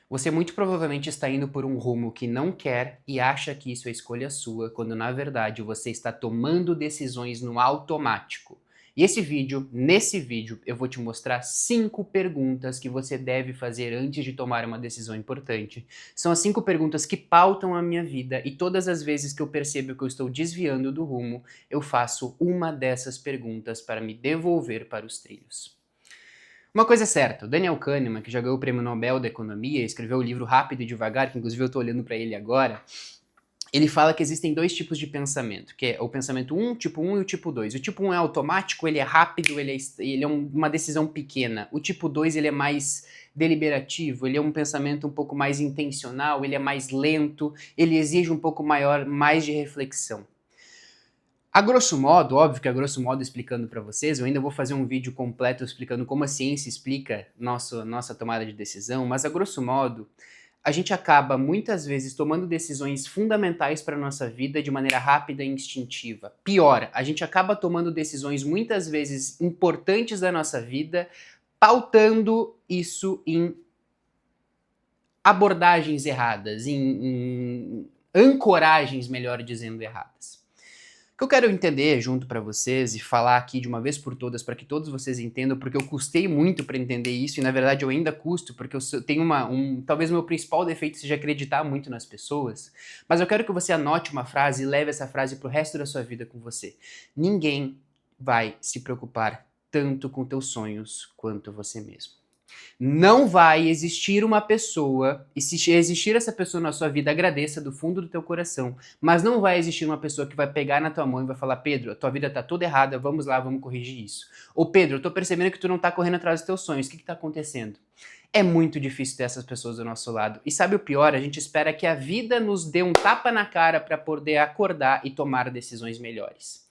Você muito provavelmente está indo por um rumo que não quer e acha que isso é escolha sua, quando na verdade você está tomando decisões no automático. E nesse vídeo, eu vou te mostrar 5 perguntas que você deve fazer antes de tomar uma decisão importante. São as 5 perguntas que pautam a minha vida e todas as vezes que eu percebo que eu estou desviando do rumo, eu faço uma dessas perguntas para me devolver para os trilhos. Uma coisa é certa, o Daniel Kahneman, que já ganhou o Prêmio Nobel da Economia, escreveu o livro Rápido e Devagar, que inclusive eu estou olhando para ele agora, ele fala que existem dois tipos de pensamento, que é o pensamento tipo 1 e o tipo 2. O tipo 1 é automático, ele é rápido, ele é uma decisão pequena. O tipo 2 ele é mais deliberativo, ele é um pensamento um pouco mais intencional, ele é mais lento, ele exige um pouco mais de reflexão. A grosso modo, óbvio que a grosso modo explicando para vocês, eu ainda vou fazer um vídeo completo explicando como a ciência explica nossa tomada de decisão, mas a grosso modo, a gente acaba muitas vezes tomando decisões fundamentais para a nossa vida de maneira rápida e instintiva. Pior, a gente acaba tomando decisões muitas vezes importantes da nossa vida, pautando isso em abordagens erradas, em ancoragens, melhor dizendo, erradas. O que eu quero entender junto para vocês e falar aqui de uma vez por todas, para que todos vocês entendam, porque eu custei muito para entender isso e na verdade eu ainda custo, porque eu tenho talvez o meu principal defeito seja acreditar muito nas pessoas, mas eu quero que você anote uma frase e leve essa frase pro resto da sua vida com você. Ninguém vai se preocupar tanto com teus sonhos quanto você mesmo. Não vai existir uma pessoa, e se existir essa pessoa na sua vida, agradeça do fundo do teu coração, mas não vai existir uma pessoa que vai pegar na tua mão e vai falar: Pedro, a tua vida tá toda errada, vamos lá, vamos corrigir isso. Ou Pedro, eu tô percebendo que tu não tá correndo atrás dos teus sonhos, o que tá acontecendo? É muito difícil ter essas pessoas do nosso lado. E sabe o pior? A gente espera que a vida nos dê um tapa na cara para poder acordar e tomar decisões melhores.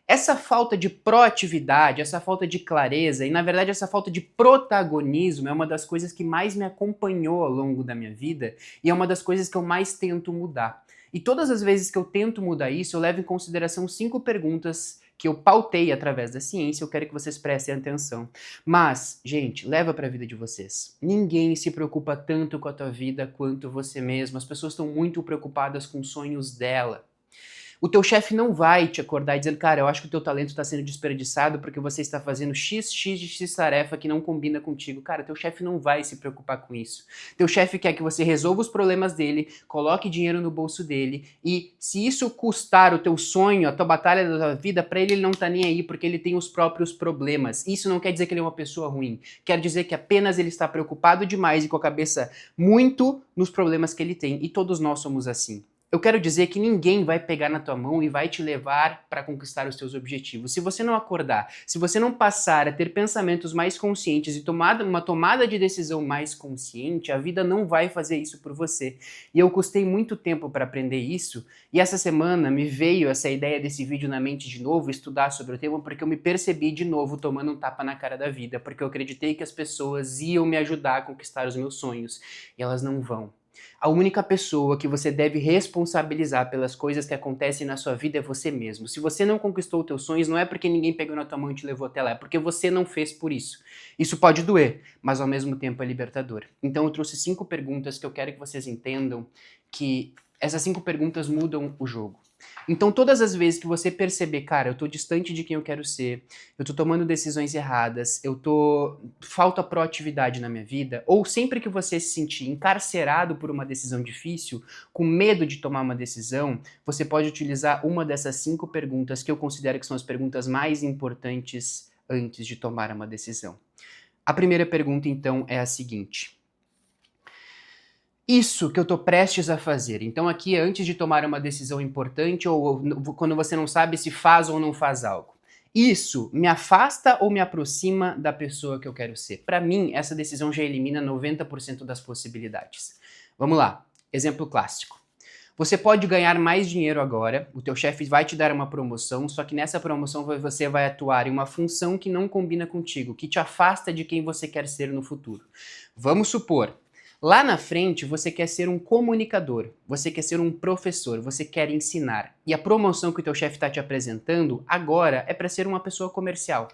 Essa falta de proatividade, essa falta de clareza e, na verdade, essa falta de protagonismo é uma das coisas que mais me acompanhou ao longo da minha vida e é uma das coisas que eu mais tento mudar. E todas as vezes que eu tento mudar isso, eu levo em consideração 5 perguntas que eu pautei através da ciência, eu quero que vocês prestem atenção. Mas, gente, leva para a vida de vocês. Ninguém se preocupa tanto com a tua vida quanto você mesmo. As pessoas estão muito preocupadas com os sonhos dela. O teu chefe não vai te acordar dizendo: cara, eu acho que o teu talento está sendo desperdiçado porque você está fazendo X de X tarefa que não combina contigo. Cara, teu chefe não vai se preocupar com isso. Teu chefe quer que você resolva os problemas dele, coloque dinheiro no bolso dele e se isso custar o teu sonho, a tua batalha da tua vida, pra ele não tá nem aí porque ele tem os próprios problemas. Isso não quer dizer que ele é uma pessoa ruim. Quer dizer que apenas ele está preocupado demais e com a cabeça muito nos problemas que ele tem. E todos nós somos assim. Eu quero dizer que ninguém vai pegar na tua mão e vai te levar para conquistar os teus objetivos. Se você não acordar, se você não passar a ter pensamentos mais conscientes e uma tomada de decisão mais consciente, a vida não vai fazer isso por você. E eu custei muito tempo para aprender isso, e essa semana me veio essa ideia desse vídeo na mente de novo, estudar sobre o tema, porque eu me percebi de novo tomando um tapa na cara da vida, porque eu acreditei que as pessoas iam me ajudar a conquistar os meus sonhos, e elas não vão. A única pessoa que você deve responsabilizar pelas coisas que acontecem na sua vida é você mesmo. Se você não conquistou os teus sonhos, não é porque ninguém pegou na tua mão e te levou até lá, é porque você não fez por isso. Isso pode doer, mas ao mesmo tempo é libertador. Então eu trouxe 5 perguntas que eu quero que vocês entendam que essas 5 perguntas mudam o jogo. Então todas as vezes que você perceber, cara, eu tô distante de quem eu quero ser, eu tô tomando decisões erradas, falta proatividade na minha vida, ou sempre que você se sentir encarcerado por uma decisão difícil, com medo de tomar uma decisão, você pode utilizar uma dessas 5 perguntas que eu considero que são as perguntas mais importantes antes de tomar uma decisão. A primeira pergunta, então, é a seguinte: isso que eu tô prestes a fazer, então aqui antes de tomar uma decisão importante ou quando você não sabe se faz ou não faz algo, isso me afasta ou me aproxima da pessoa que eu quero ser? Para mim, essa decisão já elimina 90% das possibilidades. Vamos lá, exemplo clássico. Você pode ganhar mais dinheiro agora, o teu chefe vai te dar uma promoção, só que nessa promoção você vai atuar em uma função que não combina contigo, que te afasta de quem você quer ser no futuro. Vamos supor, lá na frente você quer ser um comunicador, você quer ser um professor, você quer ensinar. E a promoção que o teu chefe está te apresentando agora é para ser uma pessoa comercial.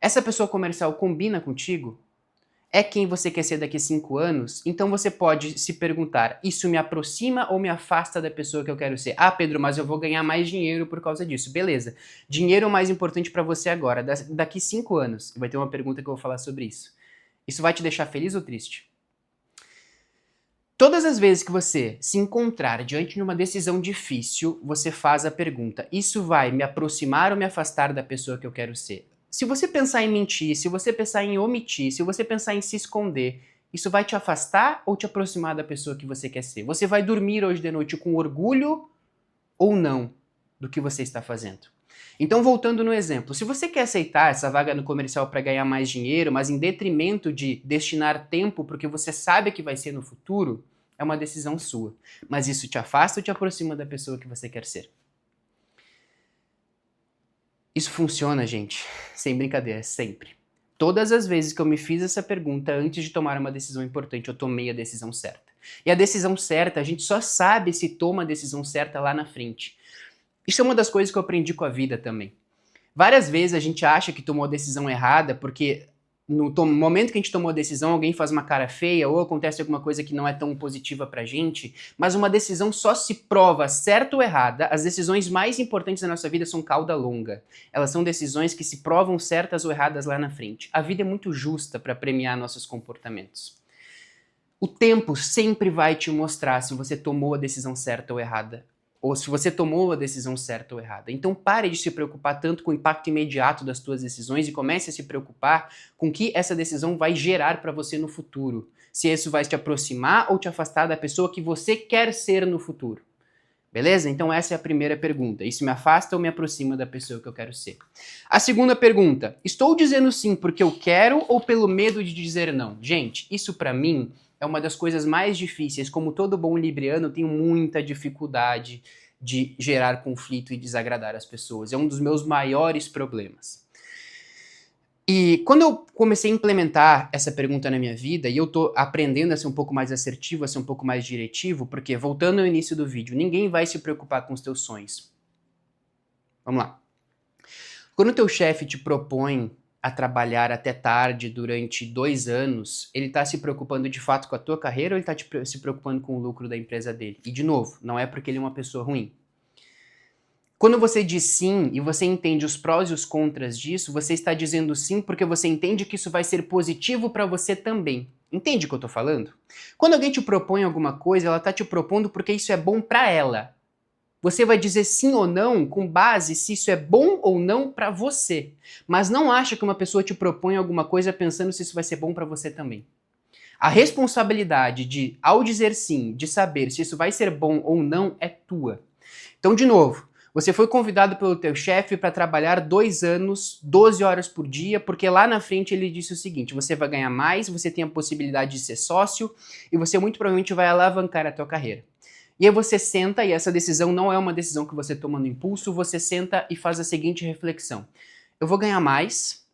Essa pessoa comercial combina contigo? é quem você quer ser daqui a 5 anos, então você pode se perguntar, isso me aproxima ou me afasta da pessoa que eu quero ser? Ah, Pedro, mas eu vou ganhar mais dinheiro por causa disso. Beleza. Dinheiro é o mais importante para você agora. Daqui 5 anos, vai ter uma pergunta que eu vou falar sobre isso. Isso vai te deixar feliz ou triste? Todas as vezes que você se encontrar diante de uma decisão difícil, você faz a pergunta, isso vai me aproximar ou me afastar da pessoa que eu quero ser? Se você pensar em mentir, se você pensar em omitir, se você pensar em se esconder, isso vai te afastar ou te aproximar da pessoa que você quer ser? Você vai dormir hoje de noite com orgulho ou não do que você está fazendo? Então, voltando no exemplo, se você quer aceitar essa vaga no comercial para ganhar mais dinheiro, mas em detrimento de destinar tempo porque você sabe que vai ser no futuro, é uma decisão sua. Mas isso te afasta ou te aproxima da pessoa que você quer ser? Isso funciona, gente, sem brincadeira, sempre. Todas as vezes que eu me fiz essa pergunta antes de tomar uma decisão importante, eu tomei a decisão certa. E a decisão certa, a gente só sabe se toma a decisão certa lá na frente. Isso é uma das coisas que eu aprendi com a vida também. Várias vezes a gente acha que tomou a decisão errada porque no momento que a gente tomou a decisão, alguém faz uma cara feia ou acontece alguma coisa que não é tão positiva pra gente, mas uma decisão só se prova certa ou errada. As decisões mais importantes da nossa vida são cauda longa. Elas são decisões que se provam certas ou erradas lá na frente. A vida é muito justa para premiar nossos comportamentos. O tempo sempre vai te mostrar se você tomou a decisão certa ou errada, ou se você tomou a decisão certa ou errada. Então pare de se preocupar tanto com o impacto imediato das suas decisões e comece a se preocupar com o que essa decisão vai gerar para você no futuro. Se isso vai te aproximar ou te afastar da pessoa que você quer ser no futuro. Beleza? Então essa é a primeira pergunta. Isso me afasta ou me aproxima da pessoa que eu quero ser? A segunda pergunta. Estou dizendo sim porque eu quero ou pelo medo de dizer não? Gente, isso para mim é uma das coisas mais difíceis. Como todo bom libriano, eu tenho muita dificuldade de gerar conflito e desagradar as pessoas. É um dos meus maiores problemas. E quando eu comecei a implementar essa pergunta na minha vida, e eu tô aprendendo a ser um pouco mais assertivo, a ser um pouco mais diretivo, porque, voltando ao início do vídeo, ninguém vai se preocupar com os teus sonhos. Vamos lá. Quando o teu chefe te propõe a trabalhar até tarde durante 2 anos, ele está se preocupando de fato com a tua carreira ou ele está se preocupando com o lucro da empresa dele? E de novo, não é porque ele é uma pessoa ruim. Quando você diz sim e você entende os prós e os contras disso, você está dizendo sim porque você entende que isso vai ser positivo para você também. Entende o que eu estou falando? Quando alguém te propõe alguma coisa, ela está te propondo porque isso é bom para ela. Você vai dizer sim ou não com base se isso é bom ou não para você. Mas não acha que uma pessoa te propõe alguma coisa pensando se isso vai ser bom para você também. A responsabilidade de, ao dizer sim, de saber se isso vai ser bom ou não é tua. Então, de novo, você foi convidado pelo teu chefe para trabalhar 2 anos, 12 horas por dia, porque lá na frente ele disse o seguinte, você vai ganhar mais, você tem a possibilidade de ser sócio e você muito provavelmente vai alavancar a tua carreira. E aí você senta, e essa decisão não é uma decisão que você toma no impulso, você senta e faz a seguinte reflexão. Eu vou ganhar mais,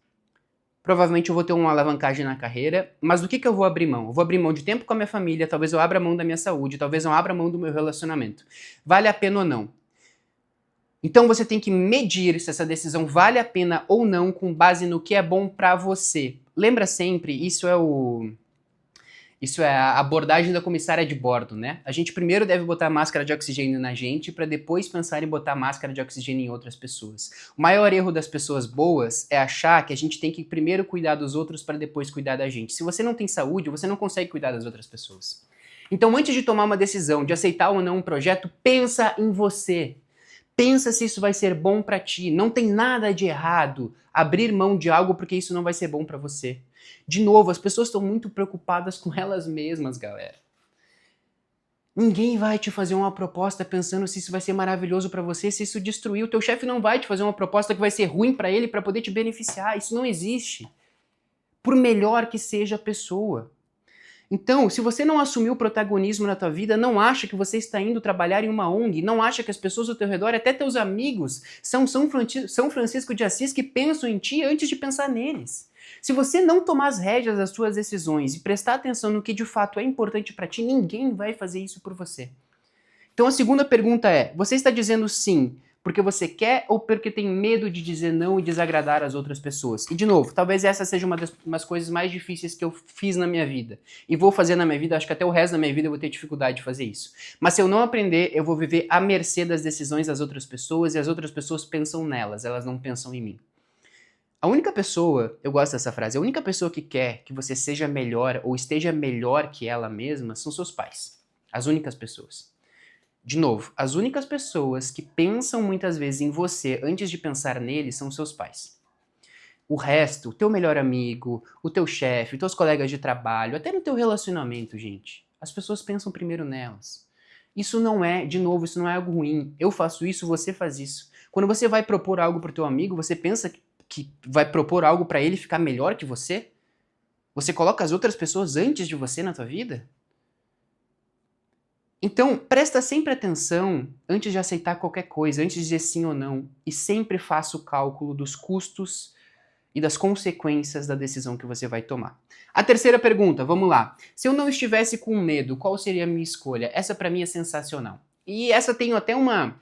provavelmente eu vou ter uma alavancagem na carreira, mas do que eu vou abrir mão? Eu vou abrir mão de tempo com a minha família, talvez eu abra mão da minha saúde, talvez eu abra mão do meu relacionamento. Vale a pena ou não? Então você tem que medir se essa decisão vale a pena ou não com base no que é bom pra você. Lembra sempre, isso é a abordagem da comissária de bordo, né? A gente primeiro deve botar máscara de oxigênio na gente para depois pensar em botar máscara de oxigênio em outras pessoas. O maior erro das pessoas boas é achar que a gente tem que primeiro cuidar dos outros para depois cuidar da gente. Se você não tem saúde, você não consegue cuidar das outras pessoas. Então, antes de tomar uma decisão de aceitar ou não um projeto, pensa em você. Pensa se isso vai ser bom para ti. Não tem nada de errado abrir mão de algo porque isso não vai ser bom para você. De novo, as pessoas estão muito preocupadas com elas mesmas, galera. Ninguém vai te fazer uma proposta pensando se isso vai ser maravilhoso para você, se isso destruir. O teu chefe não vai te fazer uma proposta que vai ser ruim para ele para poder te beneficiar. Isso não existe. Por melhor que seja a pessoa. Então, se você não assumiu o protagonismo na tua vida, não acha que você está indo trabalhar em uma ONG, não acha que as pessoas ao teu redor, até teus amigos, são São Francisco de Assis que pensam em ti antes de pensar neles. Se você não tomar as rédeas das suas decisões e prestar atenção no que de fato é importante para ti, ninguém vai fazer isso por você. Então a segunda pergunta é, você está dizendo sim Porque você quer ou porque tem medo de dizer não e desagradar as outras pessoas? E de novo, talvez essa seja uma das coisas mais difíceis que eu fiz na minha vida. E vou fazer na minha vida, acho que até o resto da minha vida eu vou ter dificuldade de fazer isso. Mas se eu não aprender, eu vou viver à mercê das decisões das outras pessoas e as outras pessoas pensam nelas, elas não pensam em mim. A única pessoa, eu gosto dessa frase, a única pessoa que quer que você seja melhor ou esteja melhor que ela mesma são seus pais. As únicas pessoas. De novo, as únicas pessoas que pensam muitas vezes em você antes de pensar neles são seus pais. O resto, o teu melhor amigo, o teu chefe, os teus colegas de trabalho, até no teu relacionamento, gente, as pessoas pensam primeiro nelas. Isso não é, de novo, isso não é algo ruim. Eu faço isso, você faz isso. Quando você vai propor algo pro teu amigo, você pensa que vai propor algo pra ele ficar melhor que você? Você coloca as outras pessoas antes de você na tua vida? Então, presta sempre atenção antes de aceitar qualquer coisa, antes de dizer sim ou não, e sempre faça o cálculo dos custos e das consequências da decisão que você vai tomar. A terceira pergunta, vamos lá. Se eu não estivesse com medo, qual seria a minha escolha? Essa pra mim é sensacional. E essa tem até uma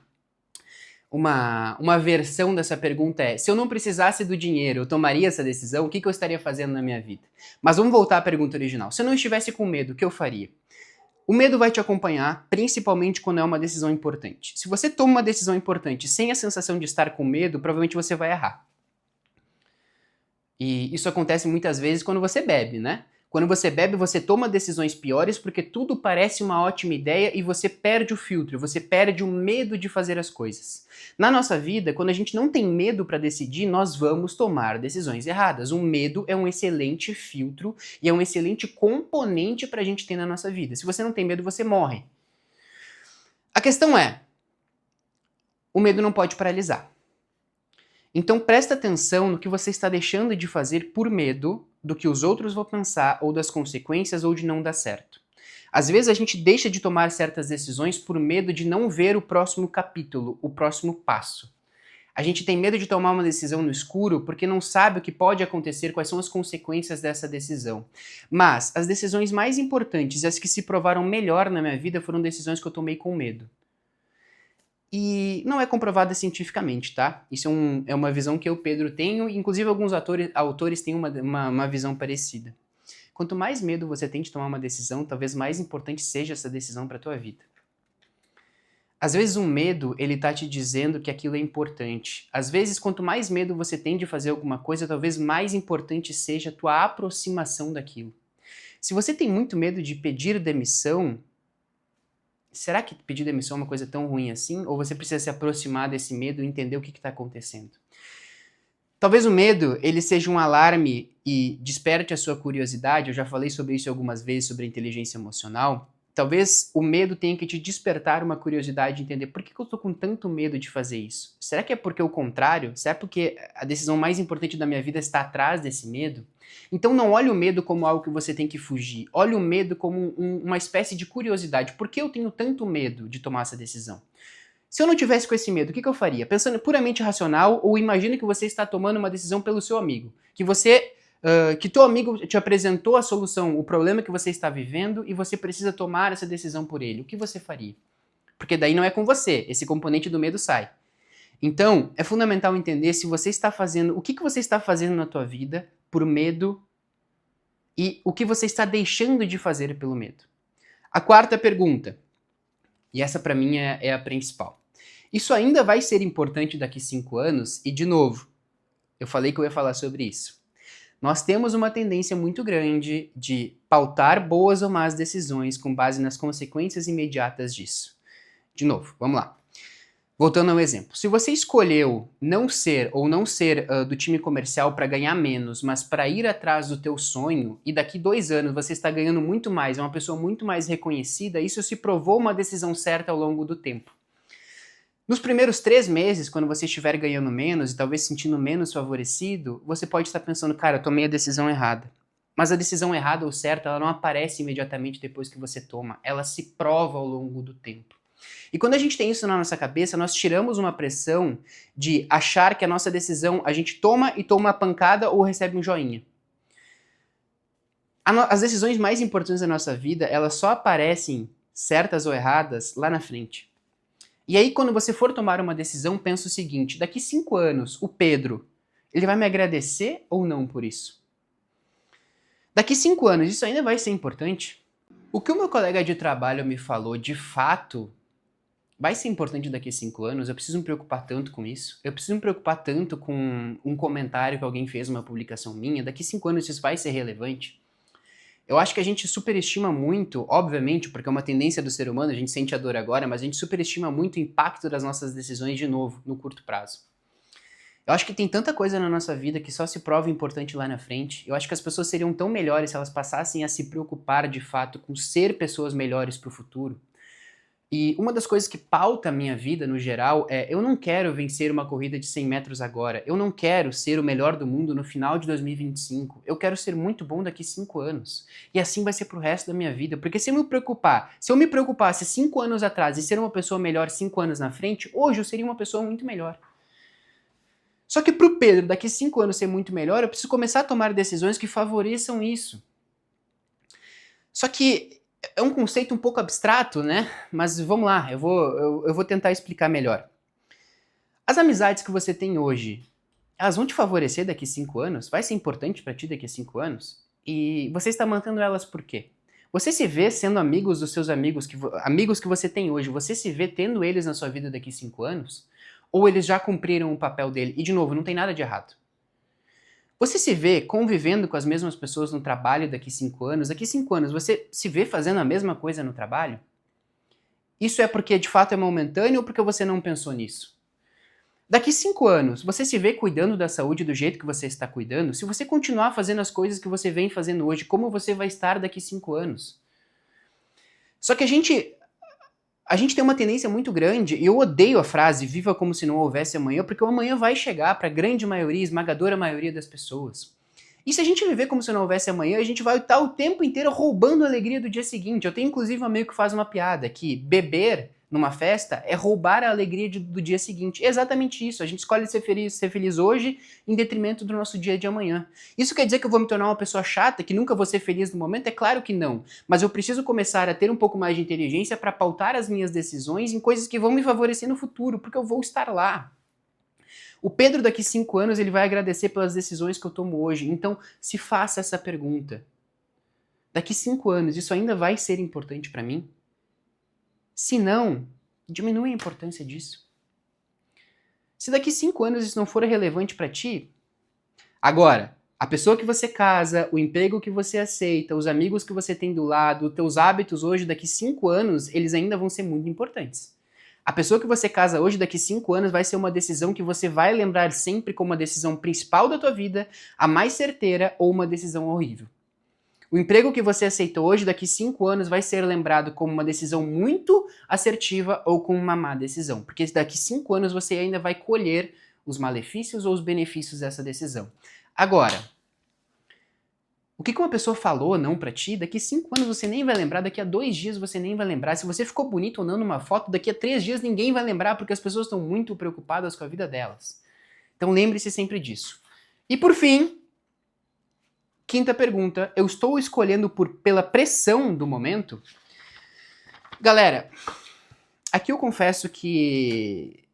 versão dessa pergunta é: se eu não precisasse do dinheiro, eu tomaria essa decisão? O que eu estaria fazendo na minha vida? Mas vamos voltar à pergunta original. Se eu não estivesse com medo, o que eu faria? O medo vai te acompanhar, principalmente quando é uma decisão importante. Se você toma uma decisão importante sem a sensação de estar com medo, provavelmente você vai errar. E isso acontece muitas vezes quando você bebe, né? Quando você bebe, você toma decisões piores porque tudo parece uma ótima ideia e você perde o filtro, você perde o medo de fazer as coisas. Na nossa vida, quando a gente não tem medo para decidir, nós vamos tomar decisões erradas. O medo é um excelente filtro e é um excelente componente para a gente ter na nossa vida. Se você não tem medo, você morre. A questão é, o medo não pode paralisar. Então presta atenção no que você está deixando de fazer por medo do que os outros vão pensar, ou das consequências, ou de não dar certo. Às vezes a gente deixa de tomar certas decisões por medo de não ver o próximo capítulo, o próximo passo. A gente tem medo de tomar uma decisão no escuro porque não sabe o que pode acontecer, quais são as consequências dessa decisão. Mas as decisões mais importantes e as que se provaram melhor na minha vida foram decisões que eu tomei com medo. E não é comprovada cientificamente, tá? Isso é uma visão que eu, Pedro, tenho, e inclusive alguns autores têm uma visão parecida. Quanto mais medo você tem de tomar uma decisão, talvez mais importante seja essa decisão para a tua vida. Às vezes o medo, ele tá te dizendo que aquilo é importante. Às vezes, quanto mais medo você tem de fazer alguma coisa, talvez mais importante seja a tua aproximação daquilo. Se você tem muito medo de pedir demissão, será que pedir demissão é uma coisa tão ruim assim? Ou você precisa se aproximar desse medo e entender o que está acontecendo? Talvez o medo ele seja um alarme e desperte a sua curiosidade. Eu já falei sobre isso algumas vezes, sobre a inteligência emocional. Talvez o medo tenha que te despertar uma curiosidade de entender por que eu estou com tanto medo de fazer isso. Será que é porque o contrário? Será porque a decisão mais importante da minha vida está atrás desse medo? Então não olhe o medo como algo que você tem que fugir. Olhe o medo como uma espécie de curiosidade. Por que eu tenho tanto medo de tomar essa decisão? Se eu não tivesse com esse medo, o que eu faria? Pensando puramente racional, ou imagine que você está tomando uma decisão pelo seu amigo. Que teu amigo te apresentou a solução, o problema que você está vivendo, e você precisa tomar essa decisão por ele. O que você faria? Porque daí não é com você, esse componente do medo sai. Então, é fundamental entender se você está fazendo, o que você está fazendo na tua vida por medo e o que você está deixando de fazer pelo medo. A quarta pergunta, e essa para mim é a principal. Isso ainda vai ser importante daqui 5 anos? E de novo, eu falei que eu ia falar sobre isso. Nós temos uma tendência muito grande de pautar boas ou más decisões com base nas consequências imediatas disso. De novo, vamos lá. Voltando ao exemplo, se você escolheu não ser do time comercial para ganhar menos, mas para ir atrás do teu sonho, e daqui 2 anos você está ganhando muito mais, é uma pessoa muito mais reconhecida, isso se provou uma decisão certa ao longo do tempo. Nos primeiros 3 meses, quando você estiver ganhando menos e talvez se sentindo menos favorecido, você pode estar pensando, cara, eu tomei a decisão errada. Mas a decisão errada ou certa, ela não aparece imediatamente depois que você toma, ela se prova ao longo do tempo. E quando a gente tem isso na nossa cabeça, nós tiramos uma pressão de achar que a nossa decisão, a gente toma e toma uma pancada ou recebe um joinha. As decisões mais importantes da nossa vida, elas só aparecem certas ou erradas lá na frente. E aí, quando você for tomar uma decisão, pensa o seguinte: daqui 5 anos, o Pedro, ele vai me agradecer ou não por isso? Daqui 5 anos, isso ainda vai ser importante? O que o meu colega de trabalho me falou, de fato, vai ser importante daqui a 5 anos? Eu preciso me preocupar tanto com isso? Eu preciso me preocupar tanto com um comentário que alguém fez numa publicação minha? Daqui 5 anos isso vai ser relevante? Eu acho que a gente superestima muito, obviamente, porque é uma tendência do ser humano, a gente sente a dor agora, mas a gente superestima muito o impacto das nossas decisões de novo, no curto prazo. Eu acho que tem tanta coisa na nossa vida que só se prova importante lá na frente. Eu acho que as pessoas seriam tão melhores se elas passassem a se preocupar de fato com ser pessoas melhores para o futuro. E uma das coisas que pauta a minha vida no geral é: eu não quero vencer uma corrida de 100 metros agora. Eu não quero ser o melhor do mundo no final de 2025. Eu quero ser muito bom daqui 5 anos. E assim vai ser pro resto da minha vida. Porque se eu me preocupasse 5 anos atrás e ser uma pessoa melhor 5 anos na frente, hoje eu seria uma pessoa muito melhor. Só que pro Pedro, daqui 5 anos ser muito melhor, eu preciso começar a tomar decisões que favoreçam isso. Só que é um conceito um pouco abstrato, né? Mas vamos lá, eu vou tentar explicar melhor. As amizades que você tem hoje, elas vão te favorecer daqui 5 anos? Vai ser importante para ti daqui a 5 anos? E você está mantendo elas por quê? Você se vê sendo amigos dos seus amigos amigos que você tem hoje, você se vê tendo eles na sua vida daqui 5 anos? Ou eles já cumpriram o papel dele? E de novo, não tem nada de errado. Você se vê convivendo com as mesmas pessoas no trabalho daqui 5 anos? Daqui 5 anos, você se vê fazendo a mesma coisa no trabalho? Isso é porque de fato é momentâneo ou porque você não pensou nisso? Daqui 5 anos, você se vê cuidando da saúde do jeito que você está cuidando? Se você continuar fazendo as coisas que você vem fazendo hoje, como você vai estar daqui 5 anos? Só que a gente tem uma tendência muito grande, e eu odeio a frase viva como se não houvesse amanhã, porque o amanhã vai chegar para a grande maioria, esmagadora maioria das pessoas. E se a gente viver como se não houvesse amanhã, a gente vai estar o tempo inteiro roubando a alegria do dia seguinte. Eu tenho inclusive um amigo que faz uma piada, que beber numa festa é roubar a alegria do dia seguinte. É exatamente isso, a gente escolhe ser feliz hoje em detrimento do nosso dia de amanhã. Isso quer dizer que eu vou me tornar uma pessoa chata, que nunca vou ser feliz no momento? É claro que não. Mas eu preciso começar a ter um pouco mais de inteligência para pautar as minhas decisões em coisas que vão me favorecer no futuro, porque eu vou estar lá. O Pedro daqui 5 anos ele vai agradecer pelas decisões que eu tomo hoje. Então, se faça essa pergunta. Daqui 5 anos, isso ainda vai ser importante para mim? Se não, diminui a importância disso. Se daqui 5 anos isso não for relevante para ti, agora, a pessoa que você casa, o emprego que você aceita, os amigos que você tem do lado, os teus hábitos hoje, daqui 5 anos, eles ainda vão ser muito importantes. A pessoa que você casa hoje, daqui 5 anos, vai ser uma decisão que você vai lembrar sempre como a decisão principal da tua vida, a mais certeira ou uma decisão horrível. O emprego que você aceitou hoje, daqui 5 anos, vai ser lembrado como uma decisão muito assertiva ou como uma má decisão. Porque daqui 5 anos você ainda vai colher os malefícios ou os benefícios dessa decisão. Agora, o que uma pessoa falou ou não pra ti, daqui 5 anos você nem vai lembrar, daqui a 2 dias você nem vai lembrar. Se você ficou bonito ou não numa foto, daqui a 3 dias ninguém vai lembrar, porque as pessoas estão muito preocupadas com a vida delas. Então lembre-se sempre disso. E por fim, quinta pergunta, eu estou escolhendo pela pressão do momento? Galera, aqui eu confesso que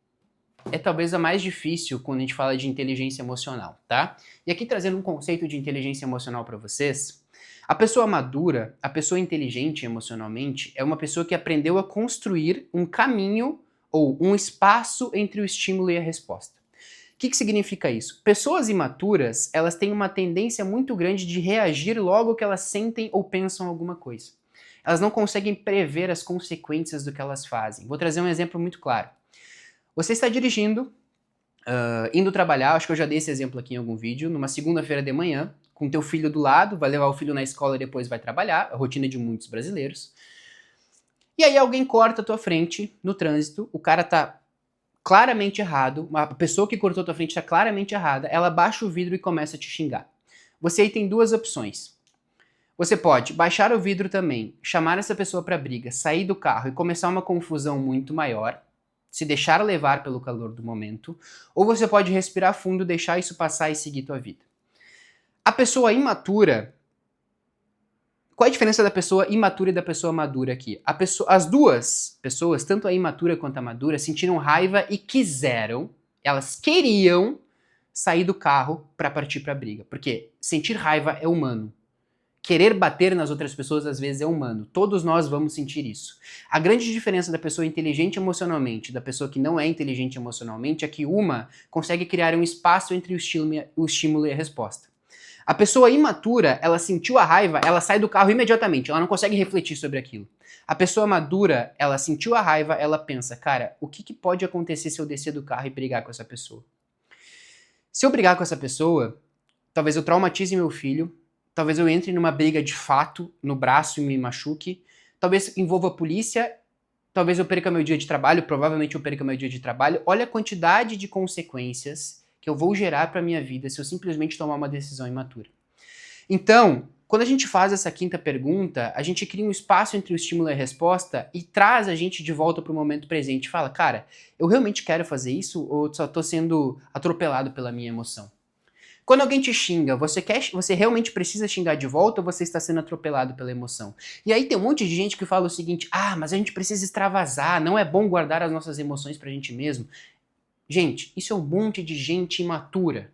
é talvez a mais difícil quando a gente fala de inteligência emocional, tá? E aqui trazendo um conceito de inteligência emocional para vocês, a pessoa madura, a pessoa inteligente emocionalmente, é uma pessoa que aprendeu a construir um caminho ou um espaço entre o estímulo e a resposta. O que significa isso? Pessoas imaturas, elas têm uma tendência muito grande de reagir logo que elas sentem ou pensam alguma coisa. Elas não conseguem prever as consequências do que elas fazem. Vou trazer um exemplo muito claro. Você está dirigindo, indo trabalhar, acho que eu já dei esse exemplo aqui em algum vídeo, numa segunda-feira de manhã, com teu filho do lado, vai levar o filho na escola e depois vai trabalhar, a rotina de muitos brasileiros. E aí alguém corta a tua frente no trânsito, o cara tá claramente errado, a pessoa que cortou a tua frente está claramente errada, ela baixa o vidro e começa a te xingar. Você aí tem duas opções. Você pode baixar o vidro também, chamar essa pessoa para briga, sair do carro e começar uma confusão muito maior, se deixar levar pelo calor do momento, ou você pode respirar fundo, deixar isso passar e seguir tua vida. A pessoa imatura Qual a diferença da pessoa imatura e da pessoa madura aqui? As duas pessoas, tanto a imatura quanto a madura, sentiram raiva e elas queriam sair do carro para partir para a briga. Porque sentir raiva é humano. Querer bater nas outras pessoas às vezes é humano. Todos nós vamos sentir isso. A grande diferença da pessoa inteligente emocionalmente e da pessoa que não é inteligente emocionalmente é que uma consegue criar um espaço entre o estímulo e a resposta. A pessoa imatura, ela sentiu a raiva, ela sai do carro imediatamente, ela não consegue refletir sobre aquilo. A pessoa madura, ela sentiu a raiva, ela pensa, cara, o que pode acontecer se eu descer do carro e brigar com essa pessoa? Se eu brigar com essa pessoa, talvez eu traumatize meu filho, talvez eu entre numa briga de fato no braço e me machuque, talvez envolva a polícia, talvez eu perca meu dia de trabalho, provavelmente eu perca meu dia de trabalho. Olha a quantidade de consequências que eu vou gerar para minha vida se eu simplesmente tomar uma decisão imatura. Então, quando a gente faz essa quinta pergunta, a gente cria um espaço entre o estímulo e a resposta e traz a gente de volta para o momento presente. Fala, cara, eu realmente quero fazer isso ou só estou sendo atropelado pela minha emoção? Quando alguém te xinga, você realmente precisa xingar de volta ou você está sendo atropelado pela emoção? E aí tem um monte de gente que fala o seguinte, mas a gente precisa extravasar, não é bom guardar as nossas emoções pra gente mesmo. Gente, isso é um monte de gente imatura.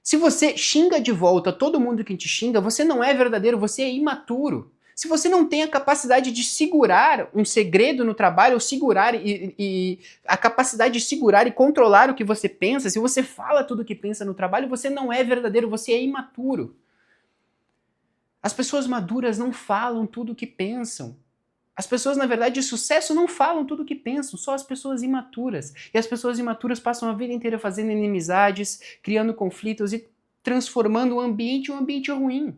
Se você xinga de volta todo mundo que te xinga, você não é verdadeiro, você é imaturo. Se você não tem a capacidade de segurar um segredo no trabalho, ou segurar a capacidade de segurar e controlar o que você pensa, se você fala tudo o que pensa no trabalho, você não é verdadeiro, você é imaturo. As pessoas maduras não falam tudo o que pensam. As pessoas, na verdade, de sucesso não falam tudo o que pensam, só as pessoas imaturas. E as pessoas imaturas passam a vida inteira fazendo inimizades, criando conflitos e transformando o ambiente em um ambiente ruim.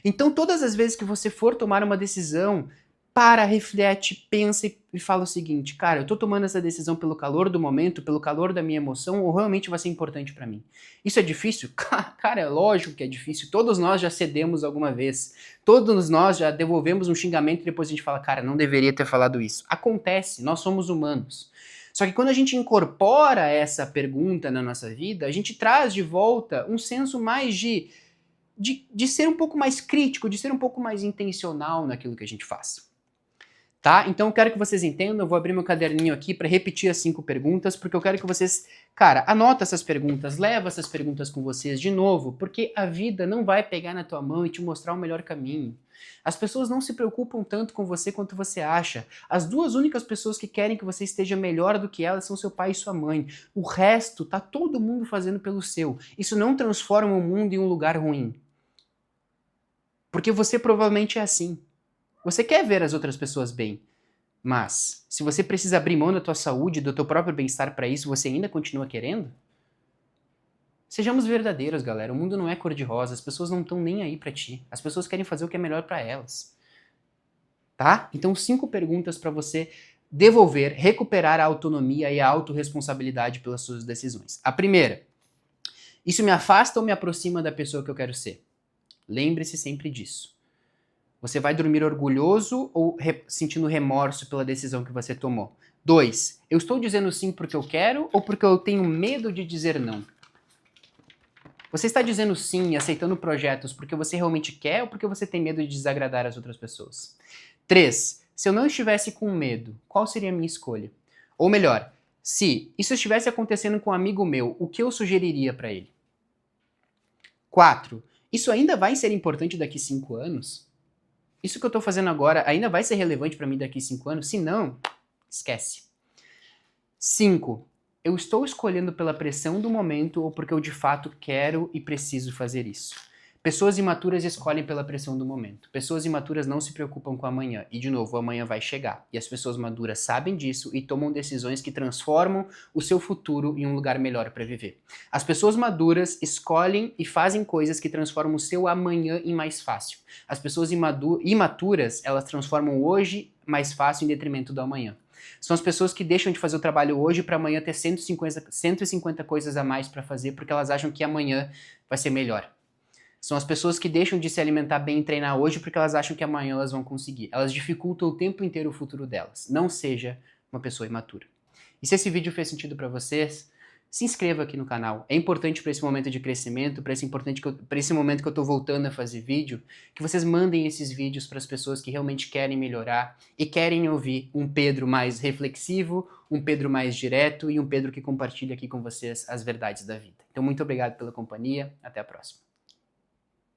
Então, todas as vezes que você for tomar uma decisão, para, reflete, pensa e fala o seguinte, cara, eu tô tomando essa decisão pelo calor do momento, pelo calor da minha emoção, ou realmente vai ser importante para mim? Isso é difícil? Cara, é lógico que é difícil. Todos nós já cedemos alguma vez. Todos nós já devolvemos um xingamento e depois a gente fala, cara, não deveria ter falado isso. Acontece, nós somos humanos. Só que quando a gente incorpora essa pergunta na nossa vida, a gente traz de volta um senso mais de ser um pouco mais crítico, de ser um pouco mais intencional naquilo que a gente faz. Tá? Então eu quero que vocês entendam, eu vou abrir meu caderninho aqui para repetir as 5 perguntas, porque eu quero que vocês, cara, anota essas perguntas, leva essas perguntas com vocês de novo, porque a vida não vai pegar na tua mão e te mostrar o melhor caminho. As pessoas não se preocupam tanto com você quanto você acha. As duas únicas pessoas que querem que você esteja melhor do que elas são seu pai e sua mãe. O resto tá todo mundo fazendo pelo seu. Isso não transforma o mundo em um lugar ruim. Porque você provavelmente é assim. Você quer ver as outras pessoas bem, mas se você precisa abrir mão da tua saúde, do teu próprio bem-estar para isso, você ainda continua querendo? Sejamos verdadeiros, galera. O mundo não é cor-de-rosa, as pessoas não estão nem aí para ti. As pessoas querem fazer o que é melhor para elas. Tá? Então, 5 perguntas para você devolver, recuperar a autonomia e a autorresponsabilidade pelas suas decisões. A primeira, isso me afasta ou me aproxima da pessoa que eu quero ser? Lembre-se sempre disso. Você vai dormir orgulhoso ou sentindo remorso pela decisão que você tomou? 2. Eu estou dizendo sim porque eu quero ou porque eu tenho medo de dizer não? Você está dizendo sim e aceitando projetos porque você realmente quer ou porque você tem medo de desagradar as outras pessoas? 3. Se eu não estivesse com medo, qual seria a minha escolha? Ou melhor, se isso estivesse acontecendo com um amigo meu, o que eu sugeriria para ele? 4. Isso ainda vai ser importante daqui 5 anos? Isso que eu estou fazendo agora ainda vai ser relevante para mim daqui 5 anos? Se não, esquece. 5. Eu estou escolhendo pela pressão do momento ou porque eu de fato quero e preciso fazer isso? Pessoas imaturas escolhem pela pressão do momento. Pessoas imaturas não se preocupam com o amanhã. E, de novo, o amanhã vai chegar. E as pessoas maduras sabem disso e tomam decisões que transformam o seu futuro em um lugar melhor para viver. As pessoas maduras escolhem e fazem coisas que transformam o seu amanhã em mais fácil. As pessoas imaturas, elas transformam o hoje mais fácil em detrimento do amanhã. São as pessoas que deixam de fazer o trabalho hoje para amanhã ter 150 coisas a mais para fazer porque elas acham que amanhã vai ser melhor. São as pessoas que deixam de se alimentar bem e treinar hoje porque elas acham que amanhã elas vão conseguir. Elas dificultam o tempo inteiro o futuro delas. Não seja uma pessoa imatura. E se esse vídeo fez sentido para vocês, se inscreva aqui no canal. É importante para esse momento de crescimento, para esse momento que eu tô voltando a fazer vídeo, que vocês mandem esses vídeos para as pessoas que realmente querem melhorar e querem ouvir um Pedro mais reflexivo, um Pedro mais direto e um Pedro que compartilha aqui com vocês as verdades da vida. Então, muito obrigado pela companhia. Até a próxima.